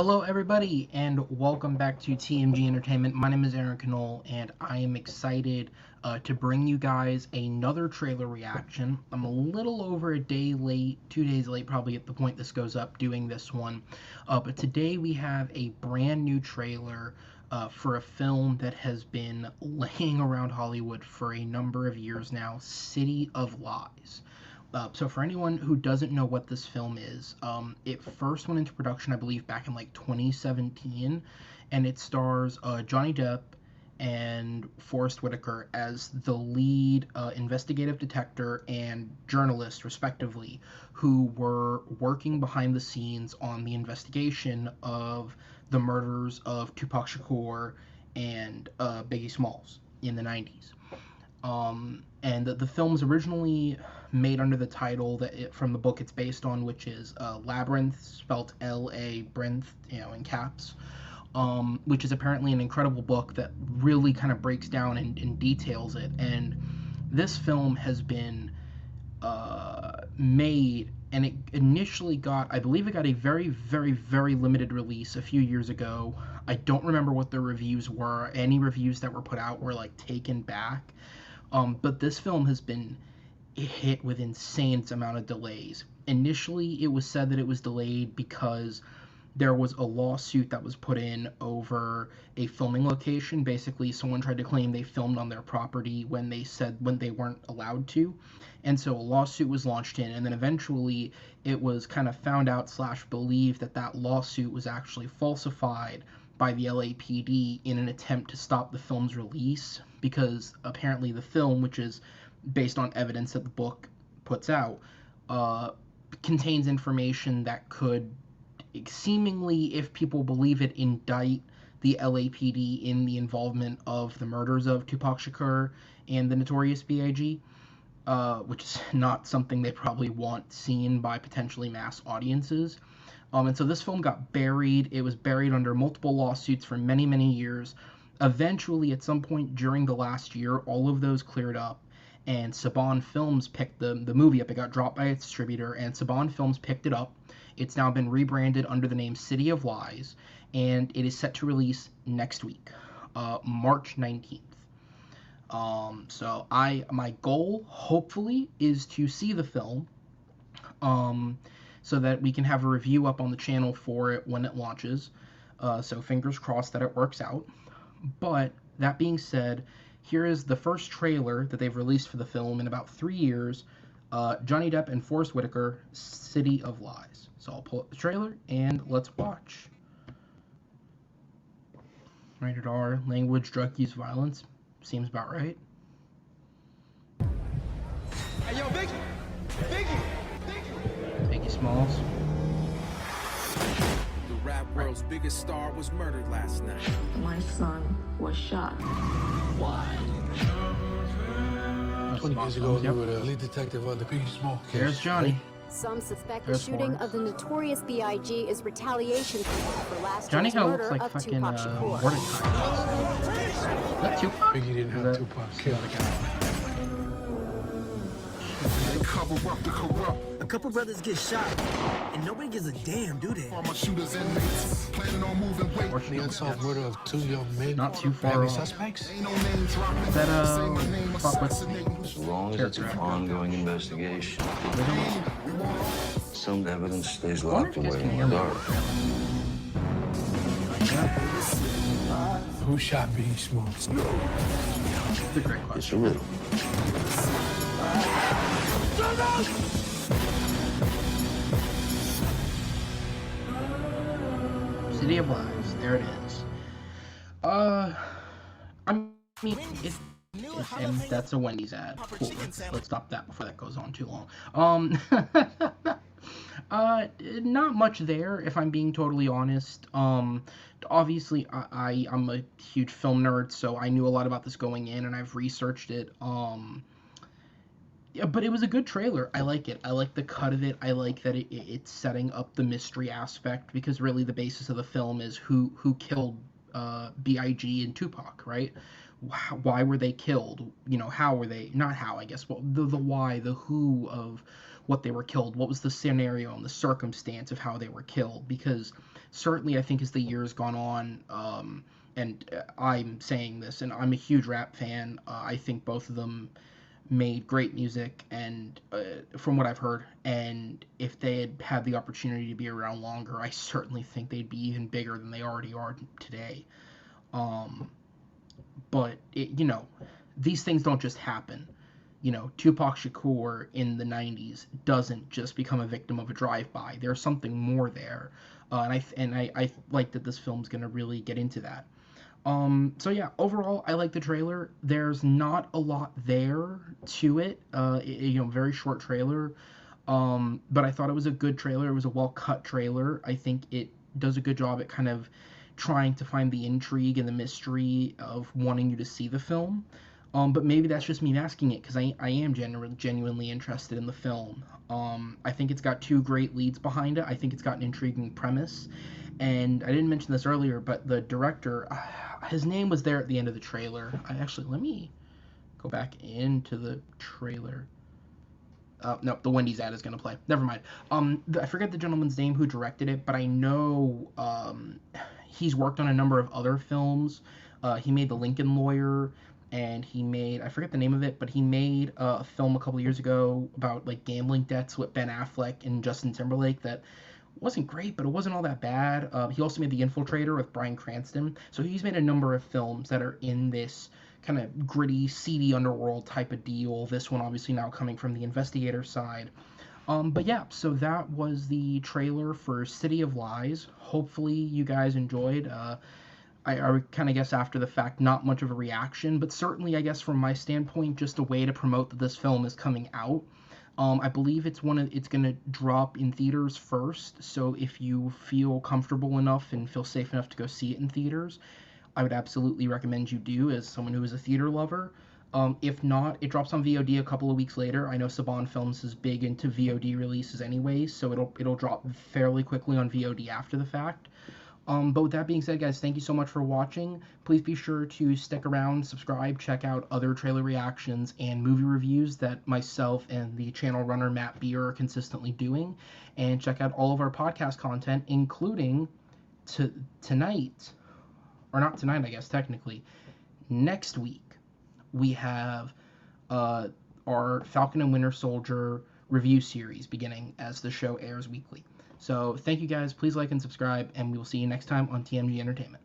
Hello, everybody, and welcome back to TMG Entertainment. My name is Aaron Knoll, and I am excited to bring you guys another trailer reaction. I'm a little over a day late, 2 days late, probably at the point this goes up, doing this one. But today we have a brand new trailer for a film that has been laying around Hollywood for a number of years now, City of Lies. So for anyone who doesn't know what this film is, it first went into production, I believe, back in like 2017, and it stars Johnny Depp and Forest Whitaker as the lead investigative detective and journalist, respectively, who were working behind the scenes on the investigation of the murders of Tupac Shakur and Biggie Smalls in the 90s. And the film was originally made under the title from the book it's based on, which is Labyrinth, spelt L-A, Brinth, in caps, which is apparently an incredible book that really kind of breaks down and details it. And this film has been made, and it initially got, I believe it got a very, very, very limited release a few years ago. I don't remember what the reviews were. Any reviews that were put out were like taken back. But this film has been hit with insane amount of delays. Initially, it was said that it was delayed because there was a lawsuit that was put in over a filming location. Basically, someone tried to claim they filmed on their property when they weren't allowed to. And so a lawsuit was launched in, and then eventually it was kind of found out / believed that lawsuit was actually falsified by the LAPD in an attempt to stop the film's release, because apparently the film, which is based on evidence that the book puts out, contains information that could seemingly, if people believe it, indict the LAPD in the involvement of the murders of Tupac Shakur and the Notorious B.I.G., which is not something they probably want seen by potentially mass audiences. And so this film got buried. It was buried under multiple lawsuits for many, many years. Eventually, at some point during the last year, all of those cleared up, and Saban Films picked the movie up. It got dropped by its distributor, and Saban Films picked it up. It's now been rebranded under the name City of Lies, and it is set to release next week, March 19th. So my goal, hopefully, is to see the film, so that we can have a review up on the channel for it when it launches. So fingers crossed that it works out. But that being said, here is the first trailer that they've released for the film in about 3 years. Johnny Depp and Forest Whitaker, City of Lies. So I'll pull up the trailer and let's watch. Rated R, language, drug use, violence. Seems about right. Hey, yo, Biggie! Biggie Smalls. The rap world's biggest star was murdered last night. My son was shot. Why? 20 years ago, you were the lead detective on the Biggie Smalls case. There's Johnny. Some suspect the shooting of the Notorious B.I.G. is retaliation for last Johnny year's kind of murder looks like of fucking Tupac Shakur. Mordecai. Is that Tupac? Biggie didn't have Tupac kill the guy. They cover up the corrupt. A couple brothers get shot, and nobody gives a damn, do they? All my shooters and mates planning on moving weight. The unsolved murder of 2 young men. Not too far off. Suspects? Ain't no name dropping. Is that Say my name fuck with assassinating. As long as it's an ongoing investigation, some evidence stays locked away in the dark. Who shot Biggie Smalls? It's a great It's question. a riddle. City of Lies. There it is. I mean, and that's a Wendy's ad. Cool. Let's stop that before that goes on too long. Not much there, if I'm being totally honest. Obviously, I'm a huge film nerd, so I knew a lot about this going in, and I've researched it. Yeah, but it was a good trailer. I like it. I like the cut of it. I like that it's setting up the mystery aspect, because really the basis of the film is who killed B.I.G. and Tupac, right? Why were they killed? How were they? Not how, I guess. Well, the why, the who of what they were killed, what was the scenario and the circumstance of how they were killed, because certainly I think as the years gone on, and I'm saying this, and I'm a huge rap fan, I think both of them made great music, and from what I've heard, and if they had had the opportunity to be around longer, I certainly think they'd be even bigger than they already are today. But these things don't just happen. Tupac Shakur in the 90s doesn't just become a victim of a drive-by. There's something more there, and I like that this film's gonna really get into that. So yeah, overall, I like the trailer. There's not a lot there to it. Very short trailer. But I thought it was a good trailer. It was a well-cut trailer. I think it does a good job at kind of trying to find the intrigue and the mystery of wanting you to see the film. But maybe that's just me masking it, because I am genuinely interested in the film. I think it's got two great leads behind it. I think it's got an intriguing premise. And I didn't mention this earlier, but the director, his name was there at the end of the trailer. Let me go back into the trailer. No, the Wendy's ad is going to play. Never mind. I forget the gentleman's name who directed it, but I know he's worked on a number of other films. He made The Lincoln Lawyer, and he made, I forget the name of it, but he made a film a couple years ago about like gambling debts with Ben Affleck and Justin Timberlake that wasn't great, but it wasn't all that bad. He also made The Infiltrator with Bryan Cranston. So he's made a number of films that are in this kind of gritty, seedy underworld type of deal. This one obviously now coming from the investigator side. But yeah, so that was the trailer for City of Lies. Hopefully you guys enjoyed. I would kind of guess after the fact, not much of a reaction, but certainly I guess from my standpoint, just a way to promote that this film is coming out. I believe it's going to drop in theaters first, so if you feel comfortable enough and feel safe enough to go see it in theaters, I would absolutely recommend you do, as someone who is a theater lover. If not, it drops on VOD a couple of weeks later. I know Saban Films is big into VOD releases anyway, so it'll drop fairly quickly on VOD after the fact. But with that being said, guys, thank you so much for watching. Please be sure to stick around, subscribe, check out other trailer reactions and movie reviews that myself and the channel runner Matt Beer are consistently doing. And check out all of our podcast content, including tonight, or not tonight, I guess, technically. Next week, we have our Falcon and Winter Soldier review series beginning as the show airs weekly. So thank you guys. Please like and subscribe, and we will see you next time on TMG Entertainment.